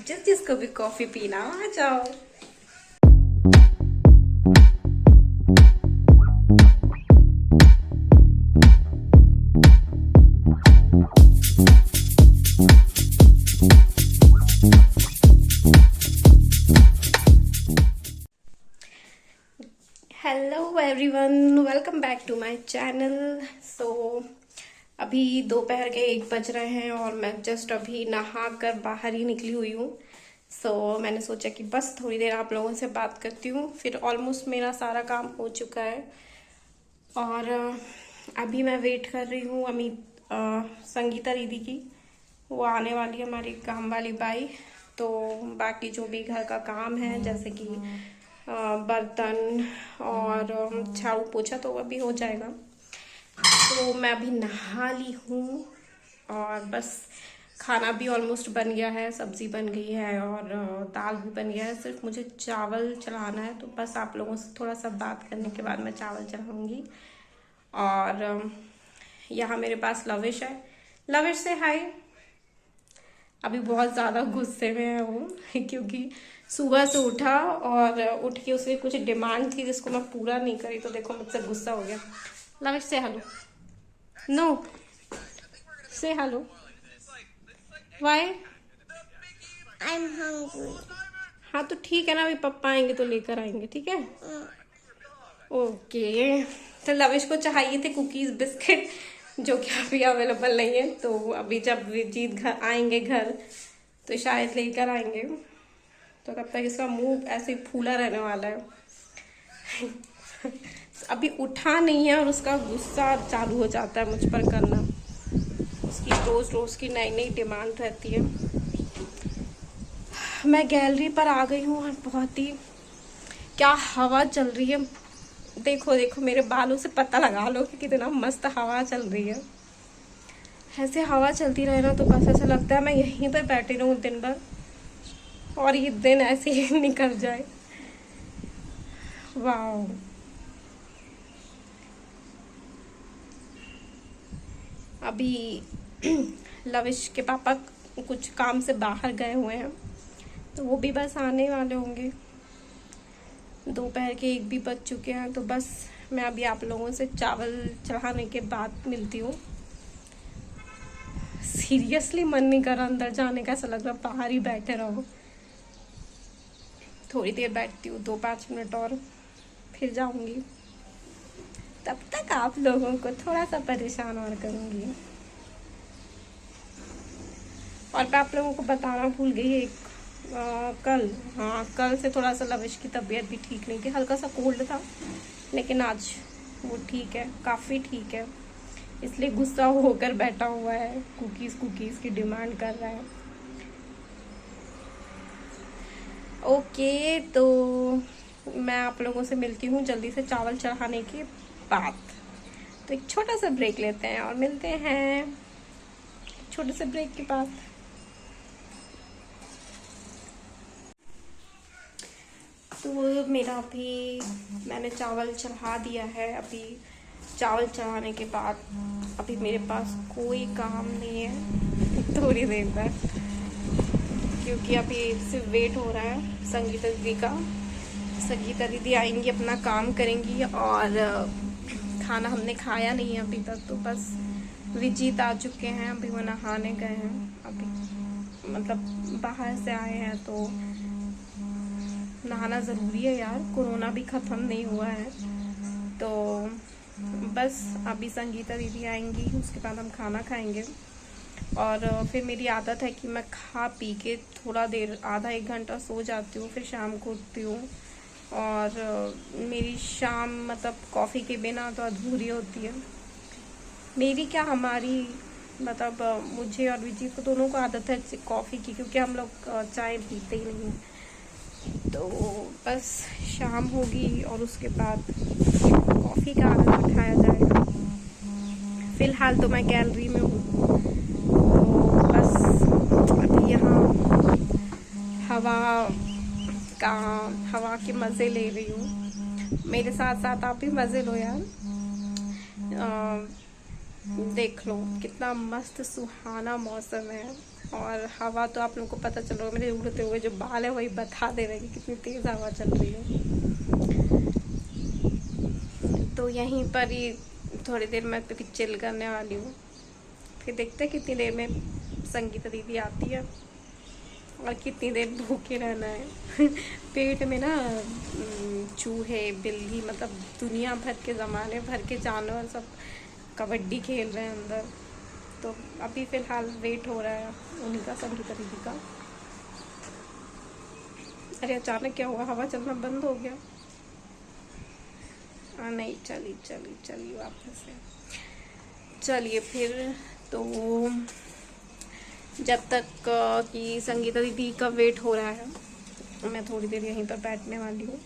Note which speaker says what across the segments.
Speaker 1: जिसको भी कॉफी पीना आ जाओ। Hello everyone, welcome back to my channel. अभी दोपहर के 1 बज रहे हैं और मैं जस्ट अभी नहा कर बाहर ही निकली हुई हूँ। मैंने सोचा कि बस थोड़ी देर आप लोगों से बात करती हूँ, फिर ऑलमोस्ट मेरा सारा काम हो चुका है। और अभी मैं वेट कर रही हूँ संगीता दीदी की। वो आने वाली है, हमारी काम वाली बाई। तो बाकी जो भी घर का काम है, जैसे कि बर्तन और झाड़ू पोछा, तो वो भी हो जाएगा। तो मैं अभी नहा ली हूँ और बस खाना भी ऑलमोस्ट बन गया है, सब्जी बन गई है और दाल भी बन गया है। सिर्फ मुझे चावल चढ़ाना है। तो बस आप लोगों से थोड़ा सा बात करने के बाद मैं चावल चढ़ाऊँगी। और यहाँ मेरे पास लविश है। लविश से हाय। अभी बहुत ज़्यादा गुस्से में है वो क्योंकि सुबह से उठा और उठ के उसकी कुछ डिमांड थी जिसको मैं पूरा नहीं करी, तो देखो मुझसे गुस्सा हो गया। Lavish say hello. No say hello. Why?
Speaker 2: I am hungry.
Speaker 1: हाँ तो ठीक है ना, अभी पापा आएंगे तो लेकर आएंगे, ठीक है? ओके। तो लविश को चाहिए थे कुकीज बिस्किट, जो कि अभी अवेलेबल नहीं है। तो अभी जब विजीत घर आएंगे घर तो शायद लेकर आएंगे। तो तब तक इसका मुंह ऐसे ही फूला रहने वाला है। अभी उठा नहीं है और उसका गुस्सा चालू हो जाता है मुझ पर करना। उसकी रोज रोज की नई नई डिमांड रहती है। मैं गैलरी पर आ गई हूँ और बहुत ही क्या हवा चल रही है। देखो देखो मेरे बालों से पता लगा लो कि कितना मस्त हवा चल रही है। ऐसे हवा चलती रहे ना तो बस ऐसा लगता है मैं यहीं पर बैठी रहूं दिन भर और ये दिन ऐसे ही निकल जाए। वाह। अभी लविश के पापा कुछ काम से बाहर गए हुए हैं, तो वो भी बस आने वाले होंगे। दोपहर के 1 भी बज चुके हैं। तो बस मैं अभी आप लोगों से चावल चढ़ाने के बाद मिलती हूँ। सीरियसली मन नहीं कर रहा अंदर जाने का, ऐसा लग रहा बाहर ही बैठे रहो। थोड़ी देर बैठती हूँ, 2-5 मिनट और फिर जाऊंगी। तब तक आप लोगों को थोड़ा सा परेशान और करूंगी। और मैं आप लोगों को बताना भूल गई एक कल से थोड़ा सा लविश की तबीयत भी ठीक नहीं थी। हल्का सा कोल्ड था, लेकिन आज वो ठीक है, काफ़ी ठीक है। इसलिए गुस्सा होकर बैठा हुआ है, कुकीज़ की डिमांड कर रहा है। ओके, तो मैं आप लोगों से मिलती हूँ जल्दी से चावल चढ़ाने के बाद। तो एक छोटा सा ब्रेक लेते हैं और मिलते हैं छोटे से ब्रेक के बाद। तो मेरा अभी मैंने चावल चढ़ा दिया है। अभी चावल चढ़ाने के बाद अभी मेरे पास कोई काम नहीं है थोड़ी देर तक, क्योंकि अभी सिर्फ वेट हो रहा है संगीता दीदी का। संगीता दीदी आएंगी, अपना काम करेंगी और खाना हमने खाया नहीं है अभी तक। तो बस विजीत आ चुके हैं, अभी वो नहाने गए हैं। अभी मतलब बाहर से आए हैं तो नहाना ज़रूरी है यार, कोरोना भी ख़त्म नहीं हुआ है। तो बस अभी संगीता दीदी आएंगी, उसके बाद हम खाना खाएंगे। और फिर मेरी आदत है कि मैं खा पी के थोड़ा देर आधा 1 घंटा सो जाती हूँ, फिर शाम को उठती हूँ। और मेरी शाम मतलब कॉफ़ी के बिना तो अधूरी होती है। मेरी क्या, हमारी मतलब मुझे और विजीत को दोनों को आदत है कॉफ़ी की, क्योंकि हम लोग चाय पीते ही नहीं। तो बस शाम होगी और उसके बाद कॉफ़ी का आनंद उठाया जाएगा। फ़िलहाल तो मैं गैलरी में हूँ, तो बस अभी यहाँ हवा के मज़े ले रही हूँ। मेरे साथ साथ आप भी मज़े लो यार। देख लो कितना मस्त सुहाना मौसम है। और हवा तो आप लोगों को पता चल रहा है, मेरे उड़ते हुए जो बाल है वही बता दे रहे हैं कि कितनी तेज हवा चल रही है। तो यहीं पर ही थोड़ी देर में फिर चिल करने वाली हूँ, फिर देखते हैं कितनी देर में संगीता दीदी आती है और कितनी देर भूखे रहना है। पेट में ना चूहे, बिल्ली, मतलब दुनिया भर के ज़माने भर के जानवर सब कबड्डी खेल रहे हैं अंदर। तो अभी फ़िलहाल वेट हो रहा है उन्हीं का, संगीता दीदी का। अरे अचानक क्या हुआ, हवा चलना बंद हो गया? नहीं, चली वापस से। चलिए फिर, तो जब तक कि संगीता दीदी का वेट हो रहा है मैं थोड़ी देर यहीं पर बैठने वाली हूँ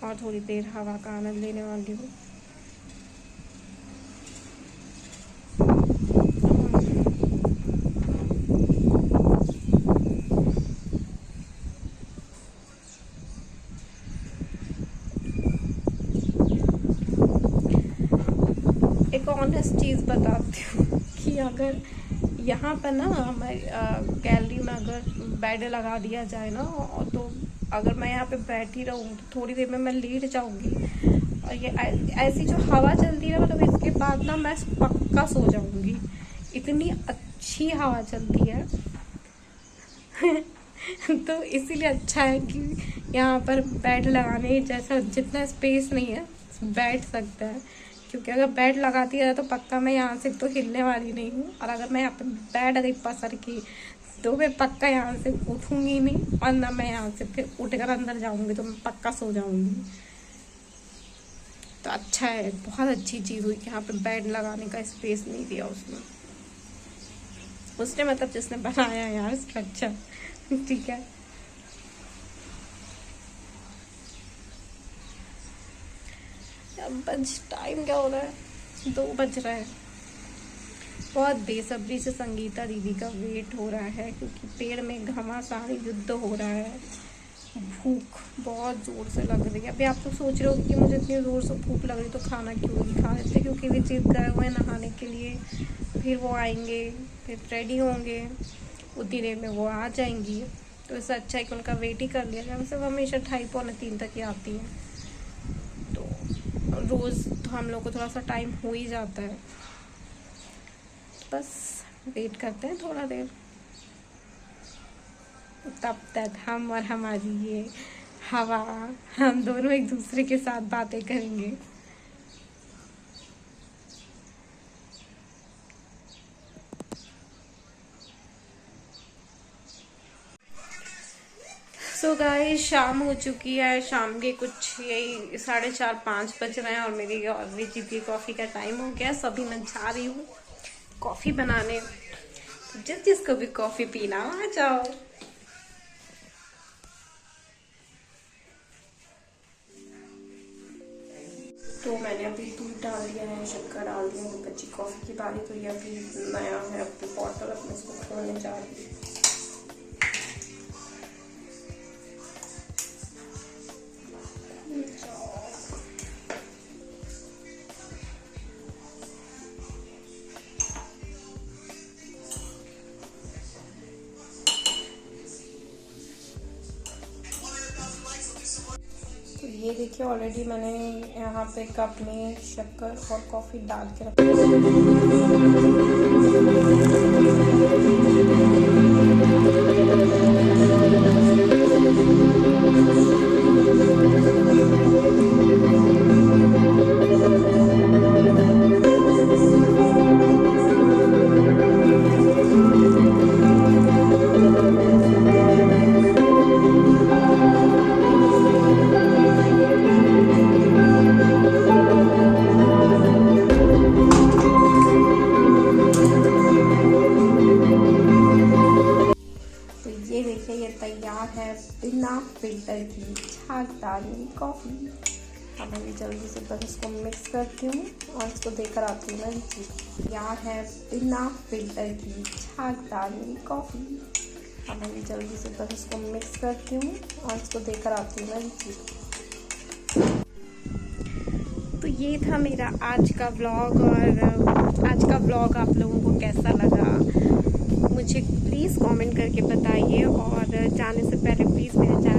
Speaker 1: और थोड़ी देर हवा का आनंद लेने वाली हूँ। एक ऑनेस्ट चीज़ बताती हूँ कि अगर यहाँ पर ना हमारी गैलरी में अगर बेड लगा दिया जाए ना, तो अगर मैं यहाँ पे बैठी रहूँ तो थोड़ी देर में मैं लेट जाऊँगी और ये ऐसी जो हवा चलती है मतलब इसके बाद ना मैं पक्का सो जाऊँगी, इतनी अच्छी हवा चलती है। तो इसीलिए अच्छा है कि यहाँ पर बेड लगाने जैसा जितना स्पेस नहीं है बैठ सकता है, क्योंकि अगर बेड लगाती है तो पक्का मैं यहाँ से तो हिलने वाली नहीं हूँ, और अगर मैं यहाँ पे बेड अगर पसर की तो मैं पक्का यहाँ से उठूँगी नहीं, और ना मैं यहाँ से फिर उठकर अंदर जाऊँगी, तो मैं पक्का सो जाऊँगी। तो अच्छा है, बहुत अच्छी चीज़ हुई कि यहाँ पे बेड लगाने का स्पेस नहीं दिया उसने मतलब जिसने बनाया यार स्ट्रक्चर। ठीक है, अब टाइम क्या हो रहा है, 2 बज रहा है। बहुत बेसब्री से संगीता दीदी का वेट हो रहा है, क्योंकि पेड़ में घमासान युद्ध हो रहा है। भूख बहुत ज़ोर से लग रही है। अभी आप लोग सोच रहे हो कि मुझे इतनी ज़ोर से भूख लग रही तो खाना क्यों नहीं खा लेते, क्योंकि वे जिद गए हुए हैं नहाने के लिए, फिर वो आएंगे, फिर रेडी होंगे, उतनी देर में वो आ जाएंगी। तो इससे अच्छा है कि उनका वेट ही कर लिया जाए। वैसे वो हमेशा 2:30-3 तक ही आती हैं, तो रोज़ तो हम लोग को थोड़ा सा टाइम हो ही जाता है। बस वेट करते हैं थोड़ा देर, तब तक हम और हमारी ये हवा, हम दोनों एक दूसरे के साथ बातें करेंगे। सो गाइस, शाम हो चुकी है, शाम के कुछ यही 4:30-5 बज रहे हैं और मेरी ऑलरेडी की कॉफ़ी का टाइम हो गया। तो अभी मैं जा रही हूँ कॉफ़ी बनाने, तो जिसको भी कॉफ़ी पीना आ जाओ। तो मैंने अभी दूध डाल दिया है, शक्कर डाल दिया है, बच्ची कॉफ़ी की बारी। तो ये अभी नया है अपनी बॉटल, अपने इसको खोलने जा रही हूँ। तो ये देखिए, ऑलरेडी मैंने यहाँ पे कप में शक्कर और कॉफ़ी डाल के रखा तैयार है बिना फिल्टर की झागदार कॉफ़ी। अब मैं जल्दी से बस इसको मिक्स करती हूँ और इसको देकर आती हूँ मैं जी। तैयार है बिना फिल्टर की झागदार कॉफ़ी। अब मैं जल्दी से बस इसको मिक्स करती हूँ और इसको देकर आती हूँ मैं जी। तो ये था मेरा आज का व्लॉग, और आज का व्लॉग आप लोगों को कैसा लगा मुझे प्लीज़ कमेंट करके बताइए, और जाने से पहले प्लीज़ मेरे चैनल